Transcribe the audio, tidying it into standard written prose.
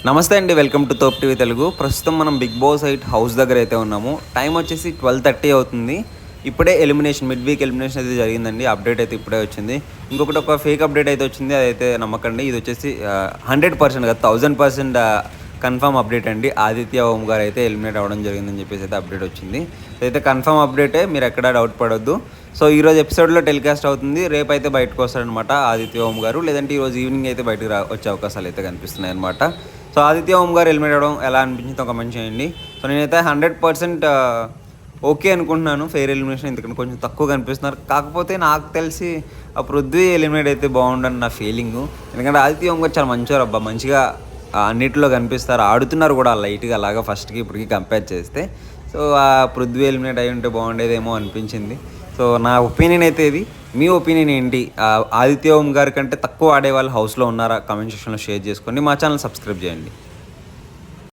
నమస్తే అండి, welcome to తోప్ TV Telugu. ప్రస్తుతం మనం బిగ్ బాస్ 8 హౌస్ దగ్గర అయితే ఉన్నాము. టైం వచ్చేసి 12:30 అవుతుంది. ఇప్పుడే ఎలిమినేషన్, మిడ్ వీక్ ఎలిమినేషన్ అయితే జరిగిందండి. అప్డేట్ అయితే ఇప్పుడే వచ్చింది. ఇంకొకటి ఒక ఫేక్ అప్డేట్ అయితే వచ్చింది, అదైతే నమ్మకండి. ఇది వచ్చేసి 100% కాదు, 1000% కన్ఫర్మ్ అప్డేట్ అండి. ఆదిత్య ఓం గారు అయితే ఎలిమినేట్ అవ్వడం జరిగిందని చెప్పేసి అయితే అప్డేట్ వచ్చింది. ఇదైతే కన్ఫర్మ్ అప్డేటే, మీరు ఎక్కడా డౌట్ పడొద్దు. సో ఈరోజు ఎపిసోడ్లో టెలికాస్ట్ అవుతుంది. రేపు అయితే బయటకు వస్తారనమాట ఆదిత్య ఓం గారు, లేదంటే ఈరోజు ఈవినింగ్ అయితే బయటకు వచ్చే అవకాశాలు అయితే కనిపిస్తున్నాయి అనమాట. సో ఆదిత్య ఓం గారు ఎలిమినేట్ అవ్వడం ఎలా అనిపించింది ఒక మంచి చేయండి. సో నేనైతే 100% ఓకే అనుకుంటున్నాను ఫెయిర్ ఎలిమినేషన్, ఎందుకంటే కొంచెం తక్కువ కనిపిస్తున్నారు. కాకపోతే నాకు తెలిసి ఆ పృథ్వీ ఎలిమినేట్ అయితే బాగుండని నా ఫీలింగు. ఎందుకంటే ఆదిత్య ఓం గారు చాలా మంచివారు అబ్బా, మంచిగా అన్నిటిలో కనిపిస్తారు, ఆడుతున్నారు కూడా లైట్గా అలాగా ఫస్ట్కి ఇప్పటికి కంపేర్ చేస్తే. సో ఆ పృథ్వీ ఎలిమినేట్ అయి ఉంటే బాగుండేదేమో అనిపించింది. సో నా ఒపీనియన్ అయితే ఇది. మీ ఒపీనియన్ ఏంటి? ఆదిత్య ఓం గారి కంటే తక్కువ ఆడేవాళ్ళు హౌస్లో ఉన్నారా? కామెంట్ సెక్షన్లో షేర్ చేసుకోండి. మా ఛానల్ సబ్స్క్రైబ్ చేయండి.